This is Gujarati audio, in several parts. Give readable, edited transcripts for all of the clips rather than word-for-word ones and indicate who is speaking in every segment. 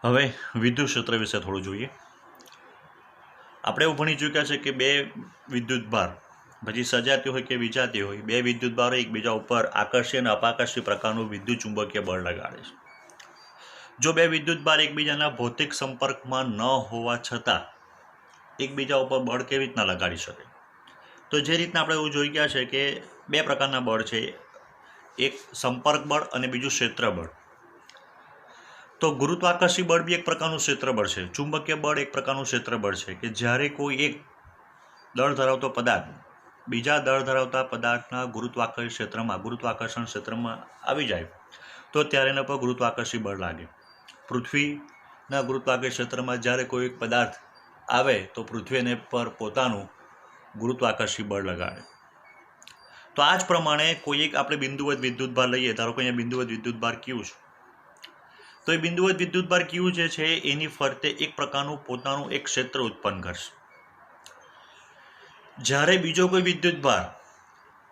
Speaker 1: હવે વિદ્યુત ક્ષેત્ર વિશે થોડું જોઈએ. આપણે એવું ભણી ચૂક્યા છે કે બે વિદ્યુત ભાર પછી સજાતી હોય કે વિજાતી હોય, બે વિદ્યુત ભારો એકબીજા ઉપર આકર્ષી અને અપાકર્ષી પ્રકારનું વિદ્યુત ચુંબકીય બળ લગાડે છે. જો બે વિદ્યુત ભાર એકબીજાના ભૌતિક સંપર્કમાં ન હોવા છતાં એકબીજા ઉપર બળ કેવી રીતના લગાડી શકે? તો જે રીતના આપણે એવું જોઈ ગયા છે કે બે પ્રકારના બળ છે, એક સંપર્ક બળ અને બીજું ક્ષેત્ર બળ. તો ગુરુત્વાકર્ષી બળ બી એક પ્રકારનું ક્ષેત્ર બળ છે, ચુંબકીય બળ એક પ્રકારનું ક્ષેત્ર બળ છે કે જ્યારે કોઈ એક દળ ધરાવતો પદાર્થ બીજા દળ ધરાવતા પદાર્થના ગુરુત્વાકર્ષણ ક્ષેત્રમાં આવી જાય તો ત્યારે એના પર ગુરુત્વાકર્ષી બળ લાગે. પૃથ્વીના ગુરુત્વાકર્ષણ ક્ષેત્રમાં જ્યારે કોઈ એક પદાર્થ આવે તો પૃથ્વી એને પર પોતાનું ગુરુત્વાકર્ષી બળ લગાડે. તો આ જ પ્રમાણે કોઈ એક આપણે બિંદુવત વિદ્યુતભાર લઈએ, ધારો કે અહીંયા બિંદુવત વિદ્યુતભાર ક્યુ છે, તો એ બિંદુવત વિદ્યુતભાર ક્યુ જે છે એની ફરતે એક પ્રકારનું પોતાનું એક ક્ષેત્ર ઉત્પન્ન કરશે. જ્યારે બીજો કોઈ વિદ્યુતભાર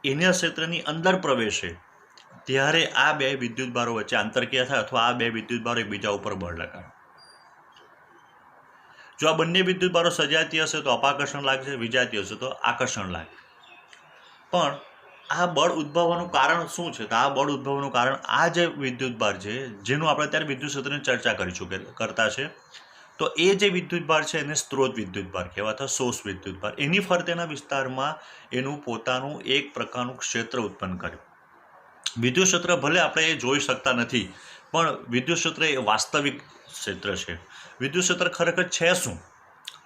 Speaker 1: એના ક્ષેત્રની અંદર પ્રવેશે ત્યારે આ બે વિદ્યુતભારો વચ્ચે આંતરક્રિયા થાય અથવા આ બે વિદ્યુતભારો એકબીજા ઉપર બળ લગાડે. જો આ બંને વિદ્યુતભારો સજાતીય હશે તો અપાકર્ષણ લાગશે, વિજાતીય હશે તો આકર્ષણ લાગે. પણ આ બળ ઉદ્ભવવાનું કારણ શું છે? તો આ બળ ઉદ્ભવવાનું કારણ આ જે વિદ્યુતભાર છે જેનું આપણે અત્યારે વિદ્યુત ક્ષેત્રની ચર્ચા કરતા છે, તો એ જે વિદ્યુતભાર છે એને સ્ત્રોત વિદ્યુતભાર કહેવાતા, સોર્સ વિદ્યુતભાર. એની ફરતેના વિસ્તારમાં એનું પોતાનું એક પ્રકારનું ક્ષેત્ર ઉત્પન્ન કર્યું. વિદ્યુત ક્ષેત્ર ભલે આપણે જોઈ શકતા નથી, પણ વિદ્યુત ક્ષેત્ર એ વાસ્તવિક ક્ષેત્ર છે. વિદ્યુત ક્ષેત્ર ખરેખર છે શું?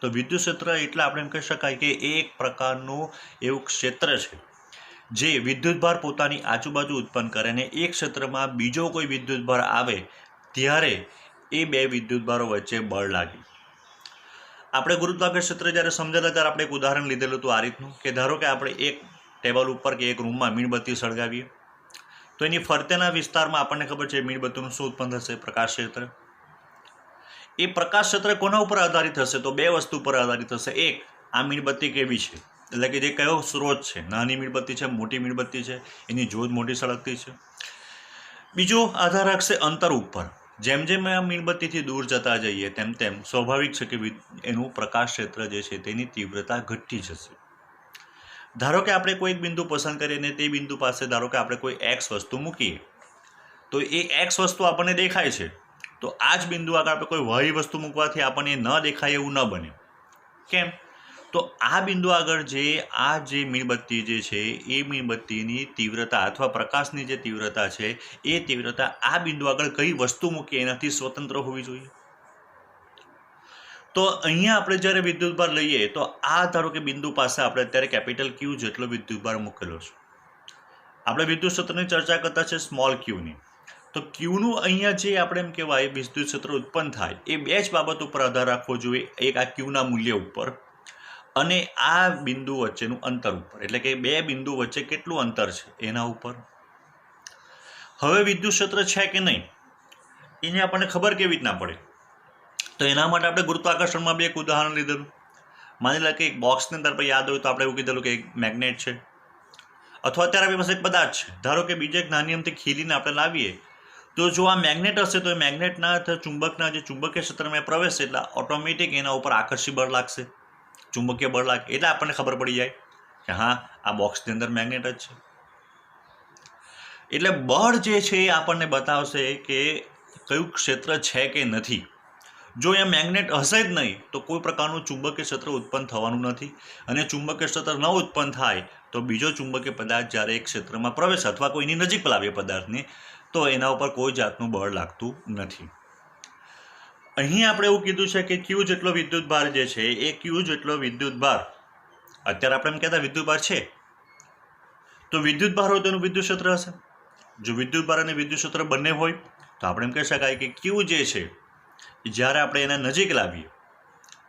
Speaker 1: તો વિદ્યુત ક્ષેત્ર એટલે આપણે એમ કહી શકાય કે એ એક પ્રકારનું એવું ક્ષેત્ર છે જે વિદ્યુતભાર પોતાની આજુબાજુ ઉત્પન્ન કરે અને એક ક્ષેત્રમાં બીજો કોઈ વિદ્યુતભાર આવે ત્યારે એ બે વિદ્યુતભારો વચ્ચે બળ લાગે. આપણે ગુરુત્વાકર્ષણ ક્ષેત્ર જ્યારે સમજાતા ત્યારે આપણે એક ઉદાહરણ લીધેલું હતું આ રીતનું કે ધારો કે આપણે એક ટેબલ ઉપર કે એક રૂમમાં મીણબત્તી સળગાવીએ તો એની ફરતેના વિસ્તારમાં આપણને ખબર છે મીણબત્તીનું શું ઉત્પન્ન થશે? પ્રકાશ ક્ષેત્ર. એ પ્રકાશ ક્ષેત્ર કોના ઉપર આધારિત હશે? તો બે વસ્તુ પર આધારિત હશે. એક, આ મીણબત્તી કેવી છે, એટલે કે જે કયો સ્ત્રોત છે, નાની મીણબત્તી છે, મોટી મીણબત્તી છે, એની જ્યોત મોટી સળગતી છે. બીજો આધાર રાખશે અંતર ઉપર. જેમ જેમ આ મીણબત્તીથી દૂર જતા જઈએ તેમ તેમ સ્વાભાવિક છે કે એનું પ્રકાશ ક્ષેત્ર જે છે તેની તીવ્રતા ઘટતી જશે. ધારો કે આપણે કોઈ એક બિંદુ પસંદ કરીએ અને તે બિંદુ પાસે ધારો કે આપણે કોઈ એક્સ વસ્તુ મૂકીએ તો એ એક્સ વસ્તુ આપણને દેખાય છે, તો આ જ બિંદુ આગળ આપણે કોઈ વાય વસ્તુ મૂકવાથી આપણને ન દેખાય એવું ન બને. કેમ? તો આ બિંદુ આગળ આ જે મીણબત્તી જે છે એ મીણબત્તીની તીવ્રતા અથવા પ્રકાશની જે તીવ્રતા છે એ તીવ્રતા આ બિંદુ આગળ કઈ વસ્તુ મૂકીએ એનાથી સ્વતંત્ર હોવી જોઈએ. તો અહીંયા આપણે જ્યારે વિદ્યુતભાર લઈએ તો આ ધારો કે બિંદુ પાસે આપણે અત્યારે કેપિટલ ક્યુ જેટલો વિદ્યુતભાર મૂકેલો છે. આપણે વિદ્યુત ક્ષેત્રની ચર્ચા કરતા છે સ્મોલ ક્યુની. તો ક્યુનું અહીંયા જે આપણે એમ કહેવાય વિદ્યુત ક્ષેત્ર ઉત્પન્ન થાય એ બે જ બાબત ઉપર આધાર રાખવો જોઈએ. એક આ ક્યુના મૂલ્ય ઉપર અને આ બિંદુ વચ્ચેનું અંતર ઉપર, એટલે કે બે બિંદુ વચ્ચે કેટલું અંતર છે એના ઉપર. હવે વિદ્યુત ક્ષેત્ર છે કે નહીં એને આપણને ખબર કેવી રીતના પડે? તો એના માટે આપણે ગુરુત્વાકર્ષણમાં બે એક ઉદાહરણ લીધેલું. માની લો કે એક બોક્સની અંદર યાદ હોય તો આપણે એવું કીધેલું કે એક મેગ્નેટ છે અથવા અત્યારે આપણી પાસે એક પદાર્થ છે. ધારો કે બીજે એક નાની અમથી ખીલીને આપણે લાવીએ તો જો આ મેગ્નેટ હશે તો એ મેગ્નેટના ચુંબકના જે ચુંબકીય ક્ષેત્રમાં પ્રવેશે એટલે ઓટોમેટિક એના ઉપર આકર્ષી બળ લાગશે, ચુંબકીય બળ લાગે. એટલે આપણને ખબર પડી જાય કે હા આ બોક્સની અંદર મેગ્નેટ જ છે. એટલે બળ જે છે એ આપણને બતાવશે કે કયું ક્ષેત્ર છે કે નથી. જો એ મેગ્નેટ હશે જ નહીં તો કોઈ પ્રકારનું ચુંબકીય ક્ષેત્ર ઉત્પન્ન થવાનું નથી, અને ચુંબકીય ક્ષેત્ર ન ઉત્પન્ન થાય તો બીજો ચુંબકીય પદાર્થ જ્યારે એક ક્ષેત્રમાં પ્રવેશે અથવા કોઈની નજીક લાવીએ પદાર્થની તો એના ઉપર કોઈ જાતનું બળ લાગતું નથી. અહીં આપણે એવું કીધું છે કે ક્યુ જેટલો વિદ્યુતભાર જે છે એ ક્યુ જેટલો વિદ્યુતભાર, અત્યારે આપણે એમ કહેતા વિદ્યુતભાર છે તો વિદ્યુતભાર હોય તો એનું વિદ્યુત ક્ષેત્ર હશે. જો વિદ્યુતભાર અને વિદ્યુત ક્ષેત્ર બંને હોય તો આપણે એમ કહી શકાય કે ક્યુ જે છે જ્યારે આપણે એને નજીક લાવીએ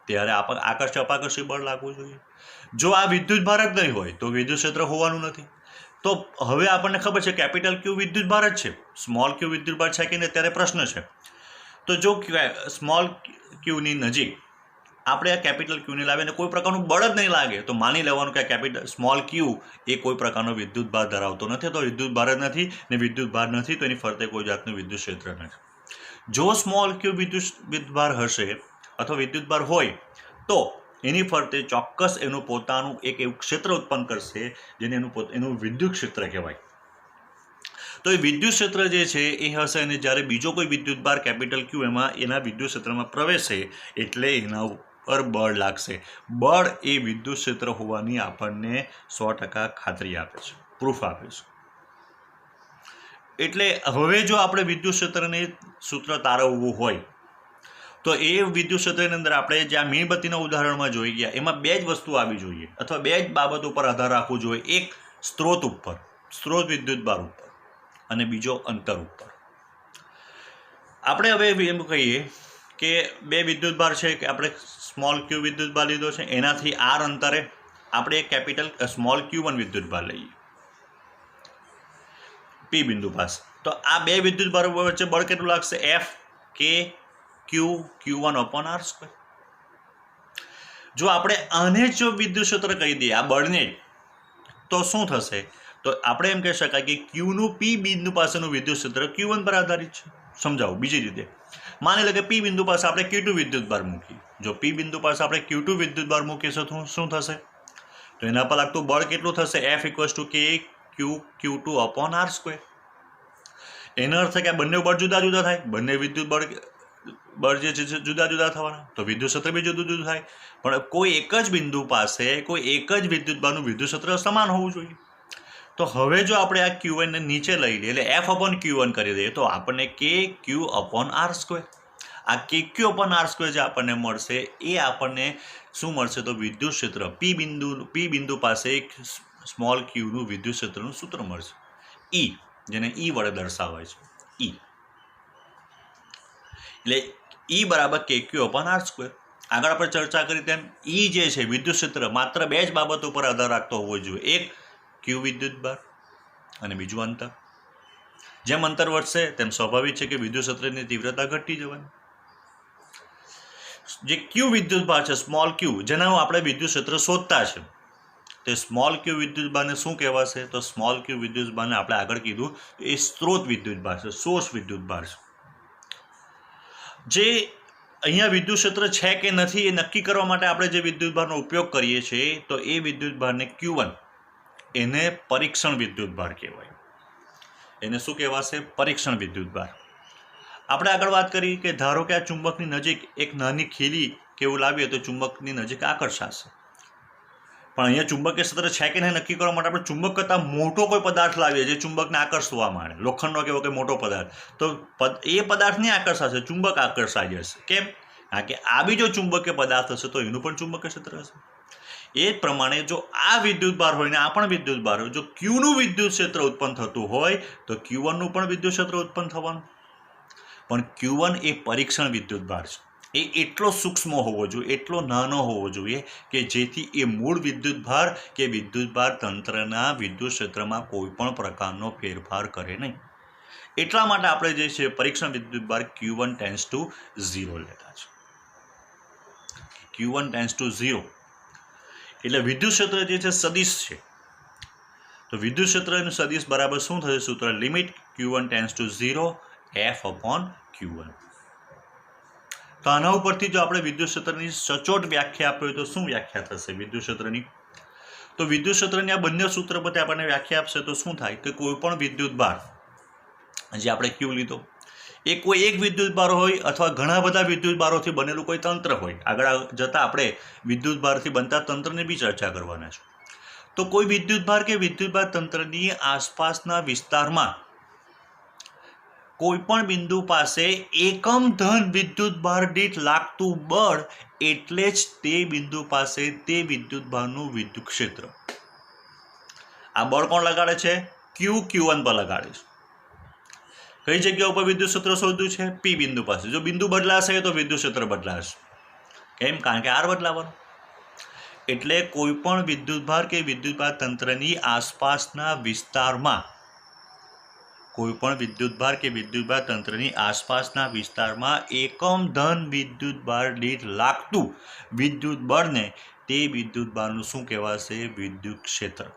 Speaker 1: ત્યારે આકર્ષી અપાકર્ષી બળ લાગવું જોઈએ. જો આ વિદ્યુતભાર જ નહીં હોય તો વિદ્યુત ક્ષેત્ર હોવાનું નથી. તો હવે આપણને ખબર છે કેપિટલ ક્યુ વિદ્યુતભાર જ છે, સ્મોલ ક્યુ વિદ્યુતભાર છે કે નહીં ત્યારે પ્રશ્ન છે. તો જો સ્મોલ ક્યુની નજીક આપણે આ કેપિટલ ક્યુને લાવીને કોઈ પ્રકારનું બળ જ નહીં લાગે તો માની લેવાનું કે કેપિટલ સ્મોલ ક્યુ એ કોઈ પ્રકારનો વિદ્યુતભાર ધરાવતો નથી, તો વિદ્યુતભાર જ નથી ને વિદ્યુતભાર નથી તો એની ફરતે કોઈ જાતનું વિદ્યુત ક્ષેત્ર નથી. જો સ્મોલ ક્યુ વિદ્યુતભાર હશે અથવા વિદ્યુતભાર હોય તો એની ફરતે ચોક્કસ એનું પોતાનું એક એવું ક્ષેત્ર ઉત્પન્ન કરશે જેને એનું વિદ્યુત ક્ષેત્ર કહેવાય. તો એ વિદ્યુત ક્ષેત્ર જે છે એ હશે અને જ્યારે બીજો કોઈ વિદ્યુતભાર કેપિટલ ક્યુ એમાં એના વિદ્યુત ક્ષેત્રમાં પ્રવેશે એટલે એના ઉપર બળ લાગશે. બળ એ વિદ્યુત ક્ષેત્ર હોવાની આપણને 100% ખાતરી આપે છે, પ્રૂફ આપે છે. એટલે હવે જો આપણે વિદ્યુત ક્ષેત્રને સૂત્ર તારવવું હોય તો એ વિદ્યુત ક્ષેત્રની અંદર આપણે જ્યાં મીણબત્તીના ઉદાહરણમાં જોઈ ગયા એમાં બે જ વસ્તુ આવી જોઈએ અથવા બે જ બાબત ઉપર આધાર રાખવો જોઈએ. એક સ્ત્રોત ઉપર, સ્ત્રોત વિદ્યુતભાર ઉપર, અને બીજો અંતર ઉપર. આપણે હવે એમ કહીએ કે બે વિદ્યુતભાર છે કે આપણે સ્મોલ ક્યુ વિદ્યુતભાર લીધો છે, એનાથી આર અંતરે આપણે એક કેપિટલ સ્મોલ ક્યુ1 વિદ્યુતભાર લઈએ પી બિંદુ પાસે. તો આ બે વિદ્યુતભારો વચ્ચે બળ કેટલું લાગશે? એફ કે ક્યુ Q1/r². જો આપણે આને જો વિદ્યુત ક્ષેત્ર કહી દઈએ આ બળને, તો શું થશે? તો આપણે એમ કહી શકાય કે ક્યુનું પી બિંદુ પાસેનું વિદ્યુત ક્ષેત્ર Q1 પર આધારિત છે. સમજાવું બીજી રીતે. માની લો કે પી બિંદુ પાસે આપણે Q2 વિદ્યુતભાર મૂકીએ. જો પી બિંદુ પાસે આપણે Q2 વિદ્યુતભાર મૂકીશું તો શું થશે? તો એના પર લાગતું બળ કેટલું થશે? F = K Q2/r². એનો અર્થ કે બંને બળ જુદા જુદા થાય, બંને વિદ્યુત બળ જે છે જુદા જુદા થવાના, તો વિદ્યુત ક્ષેત્ર બી જુદું જુદું થાય. પણ કોઈ એક જ બિંદુ પાસે કોઈ એક જ વિદ્યુતભારનું વિદ્યુત ક્ષેત્ર સમાન હોવું જોઈએ. તો હવે જો આપણે આ Q1 ને નીચે લઈ લઈએ એટલે F/Q1 કરી દઈએ તો આપણને KQ/r². આ KQ/r² જે આપણને મળશે એ આપણને શું મળશે? તો વિદ્યુત ક્ષેત્ર પી બિંદુ પાસે એક સ્મોલ ક્યુનું વિદ્યુત ક્ષેત્રનું સૂત્ર મળશે, E, જેને E વડે દર્શાવાય છે, E. એટલે E = KQ/r². આગળ આપણે ચર્ચા કરી તેમ E જે છે વિદ્યુત ક્ષેત્ર માત્ર બે જ બાબતો પર આધાર રાખતો હોવો જોઈએ. એક ક્યુ વિદ્યુતભાર અને બીજું અંતર. જેમ અંતર વધશે તેમ સ્વાભાવિક છે કે વિદ્યુત ક્ષેત્રની તીવ્રતા ઘટતી જવાની. જે ક્યુ વિદ્યુતભાર છે સ્મોલ ક્યુ, જેના આપણે વિદ્યુત ક્ષેત્ર શોધતા છે, તે સ્મોલ ક્યુ વિદ્યુતભારને શું કહેવાશે? તો સ્મોલ ક્યુ વિદ્યુતભારને આપણે આગળ કીધું એ સ્ત્રોત વિદ્યુતભાર છે, સોર્સ વિદ્યુતભાર છે. જે અહીંયા વિદ્યુત ક્ષેત્ર છે કે નથી એ નક્કી કરવા માટે આપણે જે વિદ્યુતભારનો ઉપયોગ કરીએ છીએ તો એ વિદ્યુતભારને Q1, એને પરીક્ષણ વિદ્યુતભાર કહેવાય. એને શું કહેવાશે? પરીક્ષણ વિદ્યુતભાર. આપણે આગળ વાત કરી કે ધારો કે આ ચુંબકની નજીક એક નાની ખીલી કે એવું લાવીએ તો ચુંબકની નજીક આકર્ષાશે. પણ અહીંયા ચુંબકીય ક્ષેત્ર છે કે નહીં નક્કી કરવા માટે આપણે ચુંબક કરતાં મોટો કોઈ પદાર્થ લાવીએ જે ચુંબકને આકર્ષવા માંડે, લોખંડનો કે એવો કોઈ મોટો પદાર્થ, તો એ પદાર્થ નહીં આકર્ષાશે, ચુંબક આકર્ષાઈ જશે. કેમ? કારણ કે આ બી જો ચુંબકીય પદાર્થ હશે તો એનું પણ ચુંબકીય ક્ષેત્ર હશે. એ જ પ્રમાણે જો આ વિદ્યુતભાર હોય ને આ પણ વિદ્યુતભાર હોય, જો ક્યુનું વિદ્યુત ક્ષેત્ર ઉત્પન્ન થતું હોય તો Q1નું પણ વિદ્યુત ક્ષેત્ર ઉત્પન્ન થવાનું. પણ Q1 એ પરીક્ષણ વિદ્યુતભાર છે. એ એટલો સૂક્ષ્મ હોવો જોઈએ, એટલો નાનો હોવો જોઈએ કે જેથી એ મૂળ વિદ્યુતભાર કે વિદ્યુતભાર તંત્રના વિદ્યુત ક્ષેત્રમાં કોઈ પણ પ્રકારનો ફેરફાર કરે નહીં. એટલા માટે આપણે જે છે પરીક્ષણ વિદ્યુતભાર Q1 → 0 લેતા છે. Q1 → 0 એટલે વિદ્યુત ક્ષેત્ર જે છે સદિશ છે. તો વિદ્યુત ક્ષેત્રનું સદિશ બરાબર શું થશે? સૂત્ર લિમિટ Q1 → 0 F/Q1. તો આના ઉપરથી જો આપણે વિદ્યુત ક્ષેત્રની સચોટ વ્યાખ્યા આપવી હોય તો શું વ્યાખ્યા થશે વિદ્યુત ક્ષેત્રની? તો વિદ્યુત ક્ષેત્રની આ બંને સૂત્ર પરથી આપણને વ્યાખ્યા આપશે તો શું થાય કે કોઈ પણ વિદ્યુતભાર જે આપણે ક્યુ લીધો એ કોઈ એક વિદ્યુતભાર હોય અથવા ઘણા બધા વિદ્યુતભારોથી બનેલું કોઈ તંત્ર હોય. આગળ જતાં આપણે વિદ્યુતભારથી બનતા તંત્રની બી ચર્ચા કરવાના છે. તો કોઈ વિદ્યુતભાર કે વિદ્યુતભાર તંત્રની આસપાસના વિસ્તારમાં કોઈ પણ બિંદુ પાસે એકમ ધન વિદ્યુતભાર દીઠ લાગતું બળ એટલે જ તે બિંદુ પાસે તે વિદ્યુતભારનું વિદ્યુત ક્ષેત્ર. આ બળ કોણ લગાડે છે? Q1 પર લગાડે છે. કઈ જગ્યા ઉપર વિદ્યુત ક્ષેત્ર શોધ્યું છે? પી બિંદુ પાસે. જો બિંદુ બદલાશે તો વિદ્યુત ક્ષેત્ર બદલાશે. કેમ? કારણ કે આર બદલાવાનો. એટલે કોઈ પણ વિદ્યુતભાર કે વિદ્યુતભાર તંત્રની આસપાસના વિસ્તારમાં કોઈ પણ વિદ્યુતભાર કે વિદ્યુતભાર તંત્રની આસપાસના વિસ્તારમાં એકમ ધન વિદ્યુતભાર દીઠ લાગતું વિદ્યુત બળને તે વિદ્યુતભારનું શું કહેવાશે? વિદ્યુત ક્ષેત્ર.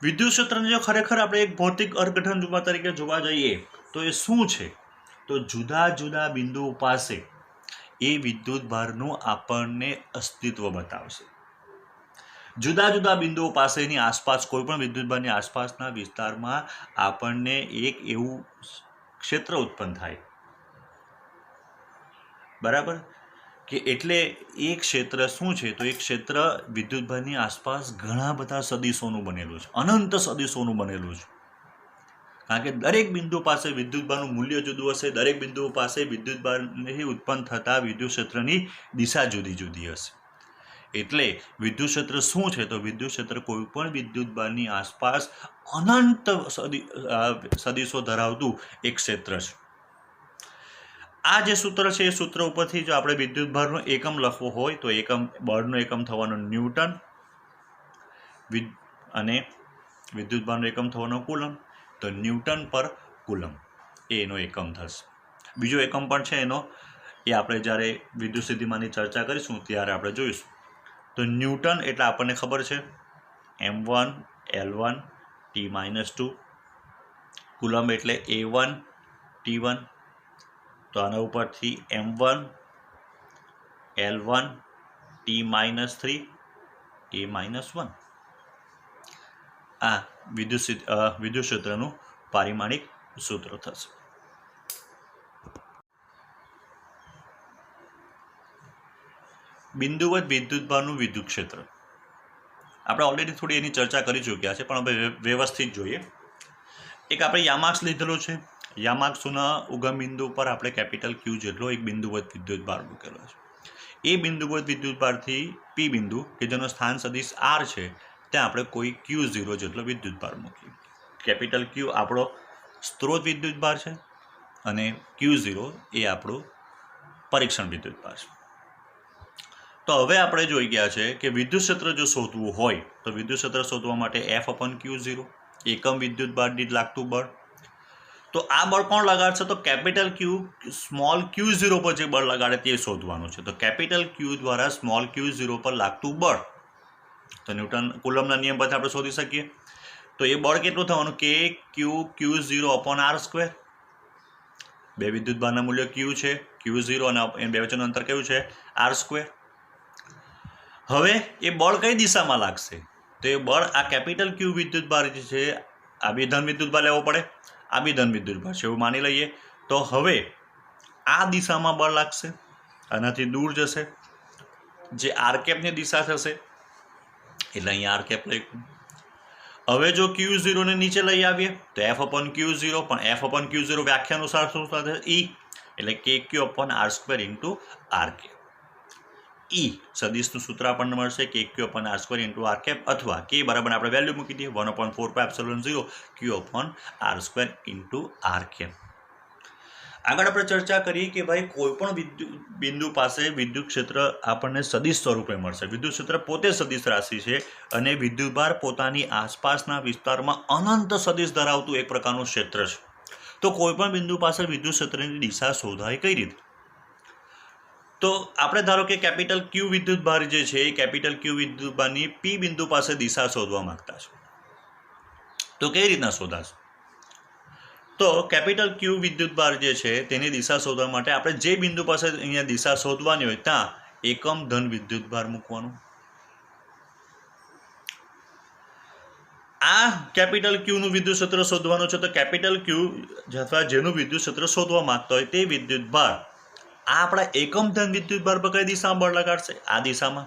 Speaker 1: વિદ્યુત ક્ષેત્રને જો ખરેખર આપણે એક ભૌતિક અર્થઘટન તરીકે જોવા જઈએ તો એ શું છે? તો જુદા જુદા બિંદુઓ પાસે એ વિદ્યુતભારનું આપણને અસ્તિત્વ બતાવશે. જુદા જુદા બિંદુઓ પાસેની આસપાસ કોઈ પણ વિદ્યુતભારની આસપાસના વિસ્તારમાં આપણને એક એવું ક્ષેત્ર ઉત્પન્ન થાય, બરાબર, કે એટલે એ ક્ષેત્ર શું છે, તો એ ક્ષેત્ર વિદ્યુતભારની આસપાસ ઘણા બધા સદિશોનું બનેલું છે, અનંત સદિશોનું બનેલું છે. કારણ કે દરેક બિંદુ પાસે વિદ્યુતભારનું મૂલ્ય જુદું હશે, દરેક બિંદુ પાસે વિદ્યુતભારથી ઉત્પન્ન થતા વિદ્યુત ક્ષેત્રની દિશા જુદી જુદી હશે. એટલે વિદ્યુત ક્ષેત્ર શું છે, તો વિદ્યુત ક્ષેત્ર કોઈ પણ વિદ્યુતભારની આસપાસ અનંત સદિશો ધરાવતું એક ક્ષેત્ર છે. આ જે સૂત્ર છે એ સૂત્ર ઉપરથી જો આપણે વિદ્યુતભારનો એકમ લખવો હોય તો બળનો એકમ થવાનો ન્યૂટન અને વિદ્યુતભારનો એકમ થવાનો કુલમ, તો ન્યૂટન પર કુલમ એનો એકમ થશે. બીજો એકમ પણ છે એનો, એ આપણે જ્યારે વિદ્યુત સ્થિતિમાનની ચર્ચા કરીશું ત્યારે આપણે જોઈશું. તો ન્યૂટન એટલે આપણને ખબર છે M1 L1 T-2, કુલમ એટલે A1 T1, તો આના ઉપરથી M1 L1 T-3 A-1. આ વિદ્યુત ક્ષેત્રનું પારિમાણિક સૂત્ર થશે. બિંદુવત વિદ્યુતભારનું વિદ્યુત ક્ષેત્ર આપણે ઓલરેડી થોડી એની ચર્ચા કરી ચૂક્યા છે, પણ હવે વ્યવસ્થિત જોઈએ. એક આપણે યામાક્સ લીધેલો છે. યામાક્સના ઉગમ બિંદુ પર આપણે કેપિટલ ક્યુ જેટલો એક બિંદુવત વિદ્યુતભાર મૂકેલો છે. એ બિંદુવત વિદ્યુતભારથી પી બિંદુ કે જેનો સ્થાન સદિશ આર છે ત્યાં આપણે કોઈ Q0 જેટલો વિદ્યુતભાર મૂકીએ. કેપિટલ ક્યુ આપણો સ્ત્રોત વિદ્યુતભાર છે અને Q0 એ આપણો પરીક્ષણ વિદ્યુતભાર છે. તો હવે આપણે જોઈ ગયા છે કે વિદ્યુત ક્ષેત્ર જો શોધવું હોય તો વિદ્યુત ક્ષેત્ર શોધવા માટે F/Q0 એકમ વિદ્યુતભાર દીઠ લાગતું બળ. તો આ બળ કોણ લગાડશે, તો કેપિટલ ક્યુ સ્મોલ Q0 પર જે બળ લગાડે તે શોધવાનું છે. તો કેપિટલ ક્યુ દ્વારા સ્મોલ Q0 પર લાગતું બળ, તો ન્યૂટન કુલમના નિયમ પરથી આપણે શોધી શકીએ. તો એ બળ કેટલું થવાનું, Q0/r². બે વિદ્યુતભારના મૂલ્ય Q છે, Q0 અને બે વચ્ચેનું અંતર કયું છે, r². હવે એ બળ કઈ દિશામાં લાગશે, તો એ બળ આ કેપિટલ ક્યુ વિદ્યુતભાર જે છે આ બી ધન વિદ્યુતભાર લેવો પડે, આ બી ધન વિદ્યુતભાર છે એવું માની લઈએ. તો હવે આ દિશામાં બળ લાગશે, આનાથી દૂર જશે, જે r ની દિશા થશે એટલે અહીંયા r લખ્યું. હવે જો Q0 ને નીચે લઈ આવીએ તો F/Q0, પણ F/Q0 વ્યાખ્યા અનુસાર શું થશે, E, એટલે KQ/r² × r. E સદિશનું સૂત્ર આપણને મળશે KQ/r² × r, અથવા K બરાબર આપણે વેલ્યુ મૂકી દઈએ 1/4πε0 Q/r² × r. આગળ આપણે ચર્ચા કરી કે ભાઈ કોઈ પણ બિંદુ પાસે વિદ્યુત ક્ષેત્ર આપણને સદિશ સ્વરૂપે મળશે. વિદ્યુત ક્ષેત્ર પોતે સદિશ રાશિ છે અને વિદ્યુતભાર પોતાની આસપાસના વિસ્તારમાં અનંત સદિશ ધરાવતું એક પ્રકારનું ક્ષેત્ર છે. તો કોઈ પણ બિંદુ પાસે વિદ્યુત ક્ષેત્રની દિશા શોધાય કઈ રીતે, તો આપણે ધારો કે કેપિટલ ક્યુ વિદ્યુતભાર જે છે એ કેપિટલ ક્યુ વિદ્યુતભારની પી બિંદુ પાસે દિશા શોધવા માંગતા છે. તો કઈ રીતના શોધાશે, તો કેપિટલ ક્યુ વિદ્યુતભાર જે છે તેની દિશા શોધવા માટે આપણે જે બિંદુ પાસે અહીંયા દિશા શોધવાની હોય ત્યાં એકમ ધન વિદ્યુતભાર મૂકવાનું. આ કેપિટલ ક્યુ નું વિદ્યુત ક્ષેત્ર શોધવાનું છે. તો કેપિટલ ક્યુ અથવા જેનું વિદ્યુત ક્ષેત્ર શોધવા માંગતો હોય તે વિદ્યુતભાર આ આપણા એકમ ધન વિદ્યુતભાર પર કઈ દિશામાં બળ લગાડશે, આ દિશામાં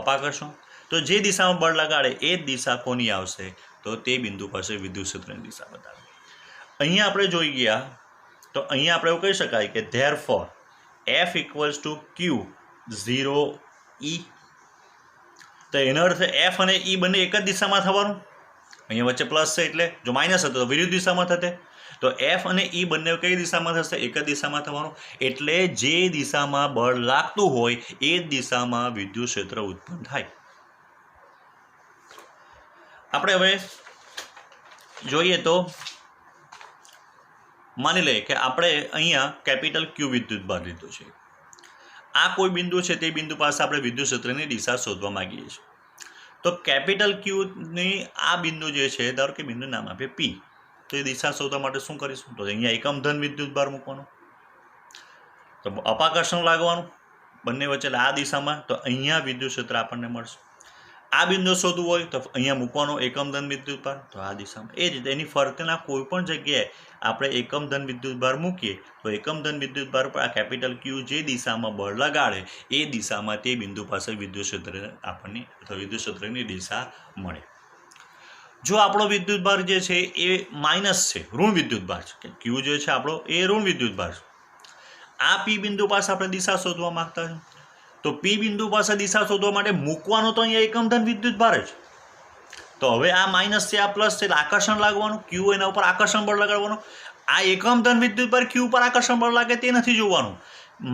Speaker 1: અપાકર્ષણ. તો જે દિશામાં બળ લગાડે એ જ દિશા કોની આવશે, તો તે બિંદુ પાસે વિદ્યુત ક્ષેત્રની દિશા બતાવે. અહીંયા આપણે જોઈ ગયા તો અહીંયા આપણે એવું કહી શકાય કે ધેરફોર F = Q0E. તો એનો અર્થ F અને E બંને એક જ દિશામાં થવાનું. અહીંયા વચ્ચે પ્લસ છે એટલે જો માઇનસ હતો તો વિરુદ્ધ દિશામાં થશે. તો F અને E બંને કઈ દિશામાં થશે, એક જ દિશામાં થવાનું. એટલે જે દિશામાં બળ લાગતું હોય એ જ દિશામાં વિદ્યુત ક્ષેત્ર ઉત્પન્ન થાય. આપણે હવે જોઈએ તો માની લઈએ કે આપણે અહીંયા કેપિટલ ક્યુ વિદ્યુતભાર લીધો છે. આ કોઈ બિંદુ છે તે બિંદુ પાસે આપણે વિદ્યુત ક્ષેત્રની દિશા શોધવા માંગીએ છીએ. તો કેપિટલ ક્યુની આ બિંદુ જે છે, ધારો કે બિંદુ નામ આપીએ P, તો એ દિશા શોધવા માટે શું કરીશું, તો અહીંયા એકમ ધન વિદ્યુતભાર મૂકવાનો. તો અપાકર્ષણ લાગવાનું બંને વચ્ચે, એટલે આ દિશામાં, તો અહીંયા વિદ્યુત ક્ષેત્ર આપણને મળશે. આ બિંદુ શોધવું હોય તો અહીંયા મૂકવાનો એકમ ધન વિદ્યુત ભાર, તો આ દિશામાં. એ જ રીતે એની ફરતેના કોઈ પણ જગ્યાએ આપણે એકમ ધન વિદ્યુત ભાર મૂકીએ તો એકમ ધન વિદ્યુત ભાર પર આ કેપિટલ ક્યુ જે દિશામાં બળ લગાડે એ દિશામાં તે બિંદુ પાસે વિદ્યુત ક્ષેત્ર આપણને અથવા વિદ્યુત ક્ષેત્રની દિશા મળે. જો આપણો વિદ્યુત ભાર જે છે એ માઇનસ છે, ઋણ વિદ્યુત ભાર છે, ક્યુ જે છે આપણો એ ઋણ વિદ્યુત ભાર છે. આ પી બિંદુ પાસે આપણે દિશા શોધવા માંગતા છે, તો પી બિંદુ પાસે દિશા શોધવા માટે મૂકવાનો તો અહીંયા એકમ ધન વિદ્યુત ભાર જ. તો હવે આ માઇનસ છે, આ પ્લસ છે, એટલે આકર્ષણ લાગવાનું, ક્યુ એના ઉપર આકર્ષણ બળ લગાડવાનું. આ એકમ ધન વિદ્યુત ભાર ક્યુ ઉપર આકર્ષણ બળ લાગે તે નથી જોવાનું.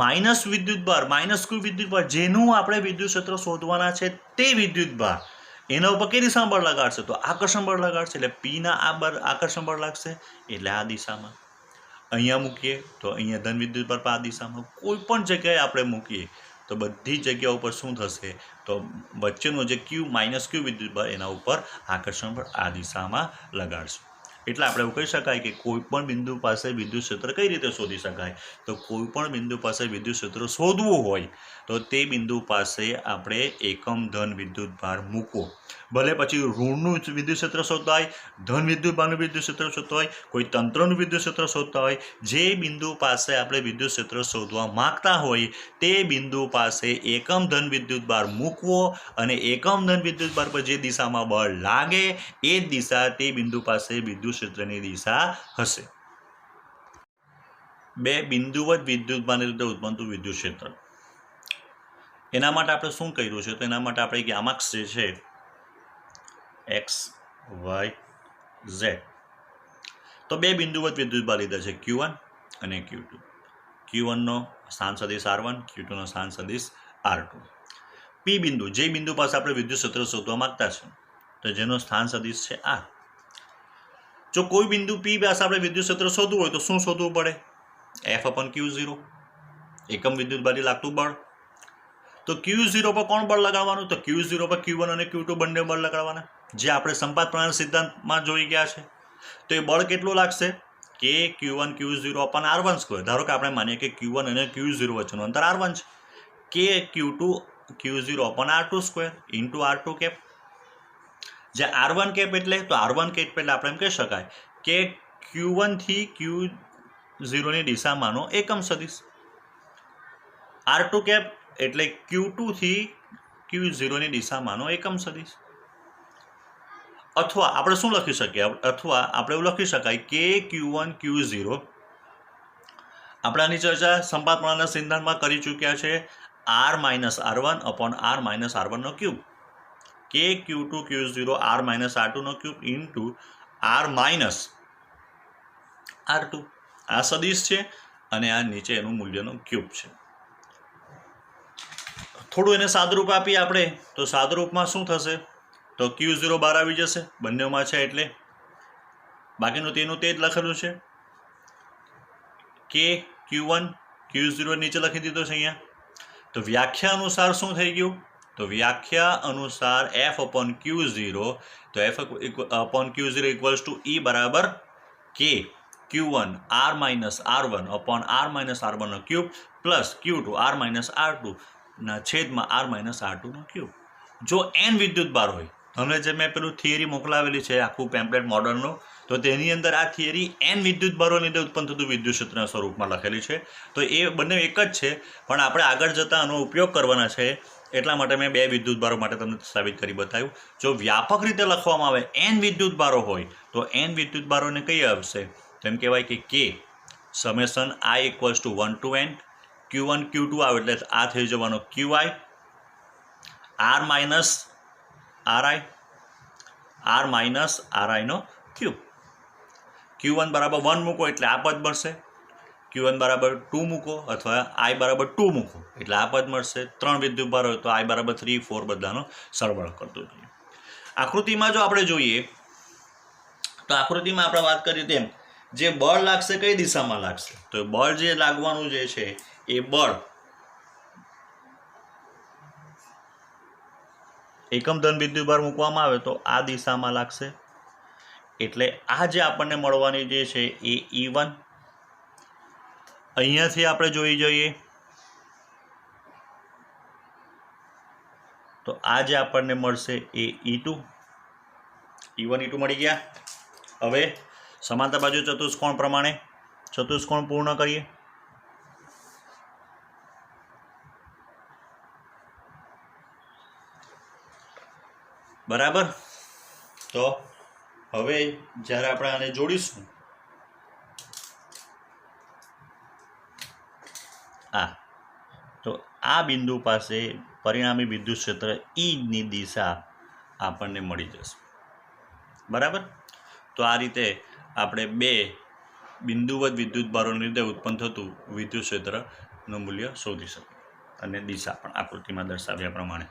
Speaker 1: માઇનસ વિદ્યુત ભાર, માઇનસ ક્યુ વિદ્યુત ભાર જેનું આપણે વિદ્યુત ક્ષેત્ર શોધવાના છે તે વિદ્યુત ભાર એના ઉપર કઈ દિશામાં બળ લગાડશે, તો આકર્ષણ બળ લગાડશે. એટલે પીના આ બળ આકર્ષણ બળ લાગશે, એટલે આ દિશામાં. અહીંયા મૂકીએ તો અહીંયા ધન વિદ્યુત ભાર આ દિશામાં. કોઈ પણ જગ્યાએ આપણે મૂકીએ તો બધી જગ્યા ઉપર શું થશે, તો વચ્ચેનો જે ક્યુ માઇનસ ક્યુ વિદ્યુત ભાર એના ઉપર આકર્ષણ બળ આ દિશામાં લગાડશું. એટલે આપણે એવું કહી શકાય કે કોઈ પણ બિંદુ પાસે વિદ્યુત ક્ષેત્ર કઈ રીતે શોધી શકાય, તો કોઈ પણ બિંદુ પાસે વિદ્યુત ક્ષેત્ર શોધવું હોય તો તે બિંદુ પાસે આપણે એકમ ધન વિદ્યુત ભાર મૂકવો. ભલે પછી ઋણનું વિદ્યુત ક્ષેત્ર શોધતા હોય, ધન વિદ્યુત ભારનું વિદ્યુત ક્ષેત્ર શોધતા હોય, કોઈ તંત્રનું વિદ્યુત ક્ષેત્ર શોધતા હોય, જે બિંદુ પાસે આપણે વિદ્યુત ક્ષેત્ર શોધવા માંગતા હોય તે બિંદુ પાસે એકમ ધન વિદ્યુત ભાર મૂકવો અને એકમ ધન વિદ્યુત ભાર પર જે દિશામાં બળ લાગે એ જ દિશા તે બિંદુ પાસે વિદ્યુત ક્ષેત્રની દિશા હશે. બે બિંદુવત વિદ્યુત ભારને લીધે ઉત્પન્ન થતું વિદ્યુત ક્ષેત્ર, એના માટે આપણે શું કર્યું છે, તો એના માટે આપણે ગામાક્સ જે છે એક્સ વાય ઝેડ, તો બે બિંદુવત વિદ્યુત ભાર લીધા છે Q1 અને Q2. Q1નો સ્થાન સદિશ R1, Q2નો સ્થાન સદિશ R2. પી બિંદુ, જે બિંદુ પાસે આપણે વિદ્યુત ક્ષેત્ર શોધવા માંગતા છે તો જેનો સ્થાન સદિશ છે R. જો કોઈ બિંદુ પી પાસે આપણે વિદ્યુત ક્ષેત્ર શોધવું હોય તો શું શોધવું પડે, F/Q0 એકમ વિદ્યુત ભારથી લાગતું બળ. તો Q0 પર કોણ બળ લગાડવાનું, તો Q0 પર Q1 અને Q2 બંને બળ લગાડવાના, જે આપણે સંપાત પ્રમાણ સિદ્ધાંતમાં જોઈ ગયા છે. તો એ બળ કેટલું લાગશે કે Q1 Q0 અપન R1². ધારો કે આપણે માનીએ કે Q1 અને Q0 વચ્ચેનું અંતર R1 છે, કે Q2 Q0 અપન R2² into R2 cap. જે R1 કેપ એટલે, તો R1 કેપ એટલે આપણે એમ કહી શકાય કે Q1 થી Q0 ની દિશામાંનો એકમ સદિશ. R2 કેપ એટલે Q2 થી Q0 ની દિશામાંનો એકમ સદિશ. અથવા આપણે શું લખી શકીએ, અથવા આપણે એવું લખી શકાય કે Q1 Q0 આપણે આની ચર્ચા સંપાત પ્રમાણના સિદ્ધાંતમાં કરી ચૂક્યા છે, R-R1 અપોન R-R1 નો ક્યુબ, કે Q2 Q0 R-R2 નો ક્યુબ ઇન્ટુ R-R2. આ સદિશ છે અને આ નીચે એનું મૂલ્યનો ક્યુબ છે. થોડું એને સાદરૂપ આપીએ આપણે, તો સાદરૂપમાં શું થશે, તો Q0 બહાર આવી જશે બંનેમાં છે એટલે, બાકીનું તેનું તે જ લખેલું છે કે Q1 Q0 નીચે લખી દીધો છે અહીંયા. તો વ્યાખ્યા અનુસાર શું થઈ ગયું, તો વ્યાખ્યા અનુસાર F/Q0, તો F/Q0 ઇક્વલ્સ ટુ E બરાબર K Q1 R-R1 upon R-R1 નો ક્યુબ પ્લસ Q2 R-R2 ના છેદમાં R-R2 નો ક્યુબ. જો n વિદ્યુત ભાર હોય, તમને જે મેં પેલું થિયરી મોકલાવેલી છે આખું પેમ્પલેટ મોડર્નનું, તો તેની અંદર આ થિયરી n વિદ્યુત ભારોને લીધે ઉત્પન્ન થતું વિદ્યુત ક્ષેત્રના સ્વરૂપમાં લખેલી છે. તો એ બંને એક જ છે, પણ આપણે આગળ જતાં આનો ઉપયોગ કરવાના છે એટલા માટે મેં બે વિદ્યુત ભારો માટે તમને સાબિત કરી બતાવ્યું. જો વ્યાપક રીતે લખવામાં આવે n વિદ્યુત ભારો હોય તો n વિદ્યુત ભારોને કઈ આવશે, તો એમ કહેવાય કે K summation I equals to 1 to n, Q1 Q2 આવે એટલે આ થઈ જવાનો QI, R માઇનસ RI નો ક્યુબ. Q1 બરાબર 1 મૂકો એટલે આ પદ મળશે, Q1 બરાબર 2 મૂકો અથવા I બરાબર 2 મૂકો એટલે આ પદ મળશે. 3 વિદ્યુત ભાર હોય તો I બરાબર 3, 4 બધાનો સરવાળો કરતો જોઈએ. આકૃતિમાં જો આપણે જોઈએ તો આકૃતિમાં આપણે વાત કરીએ તેમ જે બળ લાગશે કઈ દિશામાં લાગશે, તો બળ જે લાગવાનું જે છે એ બળ એકમ ધન વિદ્યુત ભાર મૂકવામાં આવે તો આ દિશામાં લાગશે. એટલે આ જે આપણને મળવાની જે છે એ E1 અહીંયાથી આપણે જોઈ જોઈએ તો આ જે આપણને મળશે એ E2 E1 E2 મળી ગયા. હવે સમાંતર બાજુ ચતુષ્કોણ પ્રમાણે ચતુષ્કોણ પૂર્ણ કરીએ. બરાબર. તો હવે જ્યારે આપણે આને જોડીશું તો આ બિંદુ પાસે પરિણામી વિદ્યુત ક્ષેત્ર ની દિશા આપણને મળી જશે. બરાબર. તો આ રીતે આપણે બે બિંદુવત વિદ્યુતભારોને લીધે ઉત્પન્ન થતું વિદ્યુત ક્ષેત્રનું મૂલ્ય શોધી શકીએ અને દિશા પણ આકૃતિમાં દર્શાવ્યા પ્રમાણે.